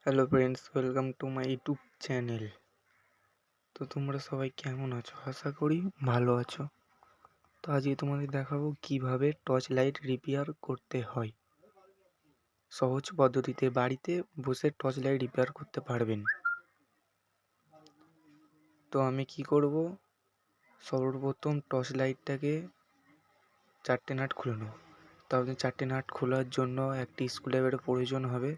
Hello friends, welcome to my YouTube channel. তো তোমরা সবাই কেমন আছো? আশা করি ভালো আছো। তো আজকে তোমাদের দেখাবো কিভাবে টর্চ লাইট রিপেয়ার করতে হয়। সহজ পদ্ধতিতে বাড়িতে বসে টর্চ লাইট রিপেয়ার করতে পারবেন। তো আমি কি করব, সর্বপ্রথম টর্চ লাইটটাকে 4টে নাট খুলে নেব। তাহলে 4টে নাট খোলার জন্য একটি স্ক্রুড্রাইভারের প্রয়োজন হবে।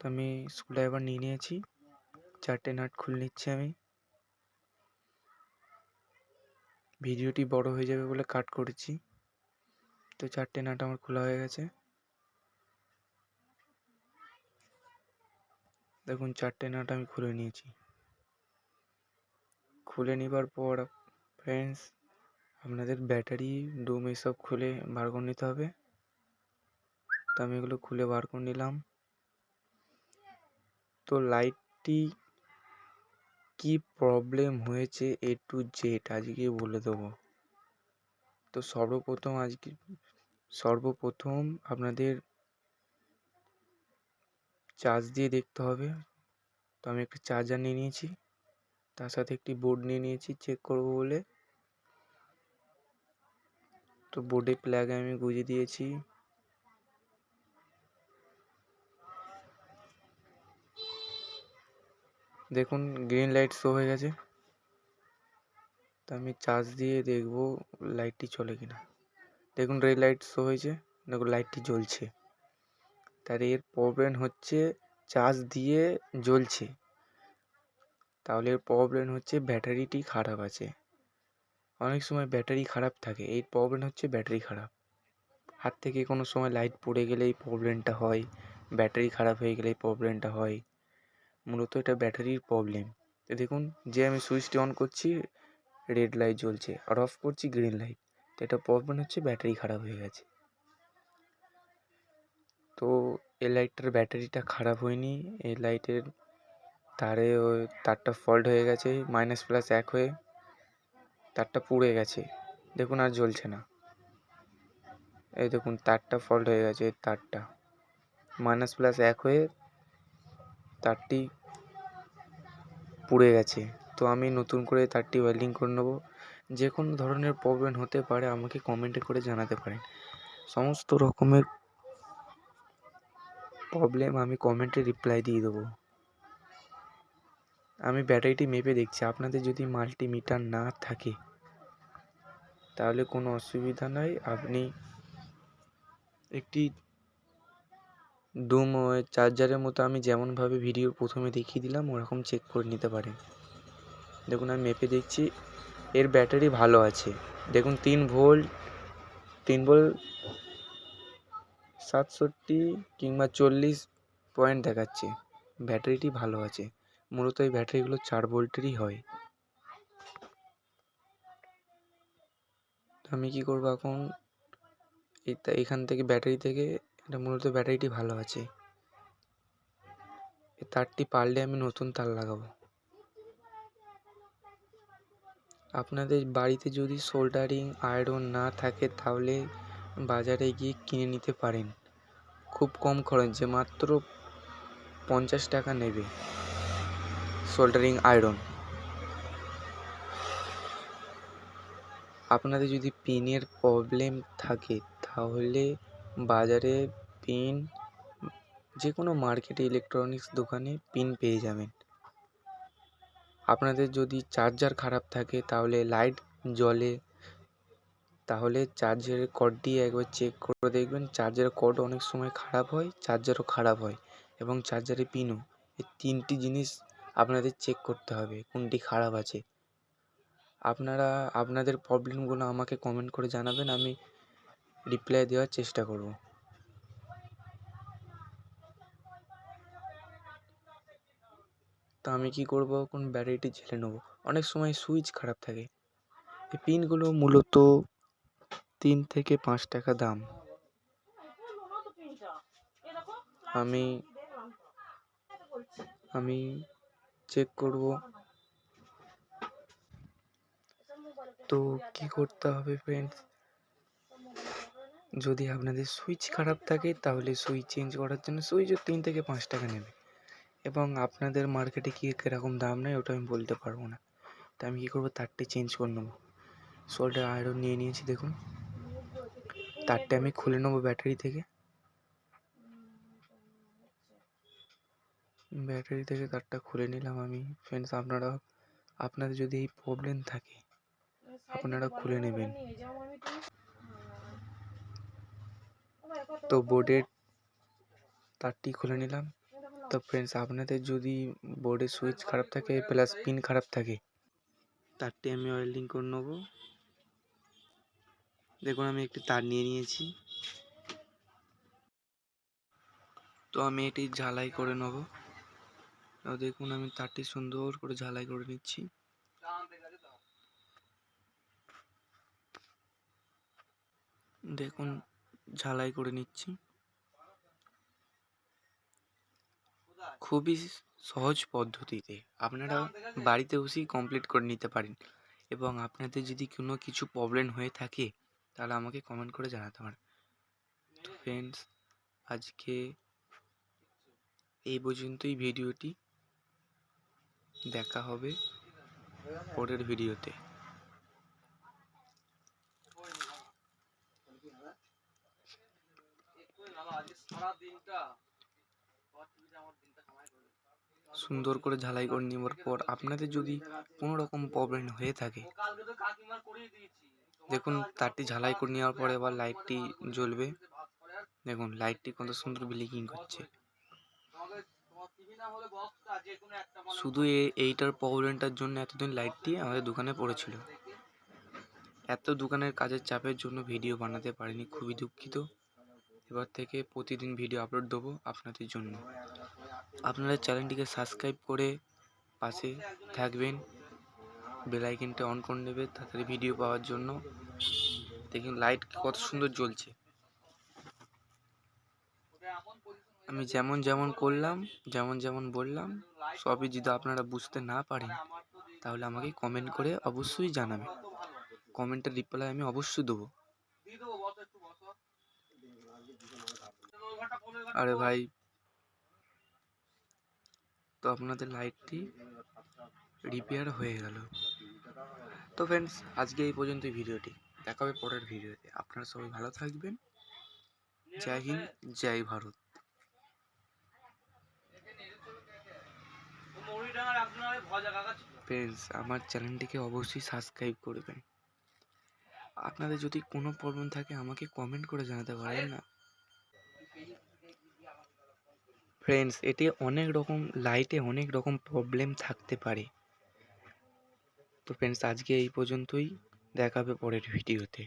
তো আমি স্ক্রুড্রাইভার নিয়ে নিয়েছি, 4টে নাট খুলে নিচ্ছি আমি। ভিডিওটি বড় হয়ে যাবে বলে কাট করেছি। তো 4টে নাট আমার খোলা হয়ে গেছে। দেখুন 4টে নাট আমি খুলে নিয়েছি। খুলে নেবার পর ফ্রেন্ডস, আপনাদের ব্যাটারি ডুম এসব খুলে বার করে নিতে হবে। তো আমি এগুলো খুলে বার করে নিলাম। তো লাইটটি কি প্রবলেম হয়েছে A to Z আজকে বলে দেবো। তো সর্বপ্রথম আপনাদের চার্জ দিয়ে দেখতে হবে। তো আমি একটা চার্জার নিয়ে নিয়েছি, তার সাথে একটি বোর্ড নিয়ে নিয়েছি চেক করব বলে। তো বোর্ডে প্লাগ আমি গুঁজে দিয়েছি। দেখুন গ্রিন লাইট শো হয়ে গেছে। তো আমি চার্জ দিয়ে দেখব লাইটটি চলে কিনা। দেখুন রেড লাইট শো হয়েছে, দেখুন লাইটটি জ্বলছে। তার এর প্রবলেম হচ্ছে চার্জ দিয়ে জ্বলছে, তাহলে এর প্রবলেম হচ্ছে ব্যাটারিটি খারাপ আছে। অনেক সময় ব্যাটারি খারাপ থাকে, এই প্রবলেম হচ্ছে ব্যাটারি খারাপ। হাত থেকে কোনো সময় লাইট পড়ে গেলে এই প্রবলেমটা হয়, ব্যাটারি খারাপ হয়ে গেলে এই প্রবলেমটা হয়। মূলত এটা ব্যাটারির প্রবলেম। তো দেখুন যে আমি সুইচটি অন করছি রেড লাইট জ্বলছে, আর অফ করছি গ্রিন লাইট। তো এটা প্রবলেম হচ্ছে ব্যাটারি খারাপ হয়ে গেছে। তো এই লাইটটার ব্যাটারিটা খারাপ হয়নি, এই লাইটের তারটা ফল্ট হয়ে গেছে, মাইনাস প্লাস এক হয়ে তারটা পুড়ে গেছে। দেখুন আর জ্বলছে না। এই দেখুন তারটা ফল্ট হয়ে গেছে, তারটা মাইনাস প্লাস এক হয়ে তারটি পুড়ে গেছে। তো আমি নতুন করে তারটি ওয়েল্ডিং করে নেবো। যে কোনো ধরনের প্রবলেম হতে পারে, আমাকে কমেন্টে করে জানাতে পারেন। সমস্ত রকমের প্রবলেম আমি কমেন্টে রিপ্লাই দিয়ে দেবো। আমি ব্যাটারিটি মেপে দেখছি। আপনাদের যদি মাল্টিমিটার না থাকে তাহলে কোনো অসুবিধা নাই, আপনি একটি ডুম চার্জারের মতো আমি যেমনভাবে ভিডিওর প্রথমে দেখিয়ে দিলাম ওরকম চেক করে নিতে পারেন। দেখুন আমি মেপে দেখছি, এর ব্যাটারি ভালো আছে। দেখুন 3 ভোল্ট 67 কিংবা 40 পয়েন্ট দেখাচ্ছে। ব্যাটারিটি ভালো আছে। মূলত এই ব্যাটারিগুলো 4 ভোল্টেরই হয়। আমি কি করব এখন, এখান থেকে ব্যাটারি থেকে, এটা মূলত ব্যাটারিটি ভালো আছে, এই তারটি পাল্টে আমি নতুন তার লাগাবো। আপনাদের বাড়িতে যদি সোল্ডারিং আয়রন না থাকে তাহলে বাজারে গিয়ে কিনে নিতে পারেন। খুব কম খরচে, মাত্র 50 টাকা নেবে সোল্ডারিং আয়রন। আপনাদের যদি পিনের প্রবলেম থাকে তাহলে বাজারে পিন, যে কোনো মার্কেটে ইলেকট্রনিক্স দোকানে পিন পেয়ে যাবেন। আপনাদের যদি চার্জার খারাপ থাকে, তাহলে লাইট জ্বলে, তাহলে চার্জারের কর্ডটি একবার চেক করে দেখবেন। চার্জারের কর্ড অনেক সময় খারাপ হয়, চার্জারও খারাপ হয়, এবং চার্জারের পিনও। এই 3টি জিনিস আপনাদের চেক করতে হবে কোনটি খারাপ আছে। আপনারা আপনাদের প্রবলেমগুলো আমাকে কমেন্ট করে জানাবেন, আমি রিপ্লাই দেওয়ার চেষ্টা করব। তো আমি কি করব, এখন ব্যাটারিটি ঝেলে নেব। অনেক সময় সুইচ খারাপ থাকে। এই পিনগুলো মূলত 3 থেকে 5 টাকা দাম। আমি চেক করব। তো কি করতে হবে ফ্রেন্ডস, যদি আপনাদের সুইচ খারাপ থাকে তাহলে সুইচ চেঞ্জ করার জন্য সুইচও 3 থেকে 5 টাকা নেবে, এবং আপনাদের মার্কেটে কী কীরকম দাম নেয় ওটা আমি বলতে পারবো না। তা আমি কী করবো, তারটি চেঞ্জ করে নেবো। সোল্ডার আয়রন নিয়ে নিয়েছি, দেখুন তারটা আমি খুলে নেবো ব্যাটারি থেকে। ব্যাটারি থেকে তারটা খুলে নিলাম আমি। ফ্রেন্ডস, আপনাদের যদি এই প্রবলেম থাকে আপনারা খুলে নেবেন। তো বোর্ডের তারটি খুলে নিলাম। তো ফ্রেন্ডস, আপনাদের যদি বোর্ডের সুইচ খারাপ থাকে প্লাস পিন খারাপ থাকে, তারটি আমি ওয়েল্ডিং করে নেবো। দেখুন আমি একটি তার নিয়ে নিয়েছি, তো আমি এটি ঝালাই করে নেব। দেখুন আমি তারটি সুন্দর করে ঝালাই করে নিচ্ছি। দেখুন ঝালাই করে নিচ্ছি। খুবই সহজ পদ্ধতিতে আপনারা বাড়িতে বসেই কমপ্লিট করে নিতে পারেন, এবং আপনাদের যদি কোনো কিছু প্রবলেম হয়ে থাকে তাহলে আমাকে কমেন্ট করে জানাতে পারেন। তো ফ্রেন্ডস, আজকে এই পর্যন্তই ভিডিওটি। দেখা হবে পরের ভিডিওতে। সুন্দর করে ঝালাই করে নেওয়ার পর আপনাদের যদি কোনো রকম প্রবলেম হয়ে থাকে, দেখুন তারটি ঝালাই করে নেওয়ার পরে এবার লাইটটি জ্বলবে। দেখুন লাইটটি কত সুন্দর ব্লিকিং করছে। শুধু এইটার প্রবলেমটার জন্য এতদিন লাইটটি আমাদের দোকানে পড়েছিল। এত দোকানের কাজের চাপের জন্য ভিডিও বানাতে পারিনি, খুবই দুঃখিত। এবার থেকে প্রতিদিন ভিডিও আপলোড দেবো আপনাদের জন্য। আপনারা চ্যানেলটিকে সাবস্ক্রাইব করে পাশে থাকবেন, বেল আইকনটা অন করে নেবে তাড়াতাড়ি ভিডিও পাওয়ার জন্য। দেখুন লাইট কত সুন্দর জ্বলছে। আমি যেমন যেমন করলাম, যেমন যেমন বললাম, সবই যদি আপনারা বুঝতে না পারেন তাহলে আমাকে কমেন্ট করে অবশ্যই জানাবেন। কমেন্টের রিপ্লাই আমি অবশ্যই দেবো। আরে ভাই, তো আপনাদের লাইটটি রিপেয়ার হয়ে গেল। তো ফ্রেন্ডস, আজকে এই পর্যন্তই ভিডিওটি। দেখা হবে পরের ভিডিওতে। আপনারা সবাই ভালো থাকবেন। জয় হিন্দ, জয় ভারত। ফ্রেন্ডস, আমার চ্যানেলটিকে অবশ্যই সাবস্ক্রাইব করবেন। আপনাদের যদি কোনো প্রবলেম থাকে আমাকে কমেন্ট করে জানাতে পারেন না। ফ্রেন্ডস, এটি অনেক রকম লাইটে অনেক রকম প্রবলেম থাকতে পারে। তো ফ্রেন্ডস, আজকে এই পর্যন্তই। দেখা হবে পরের ভিডিওতে।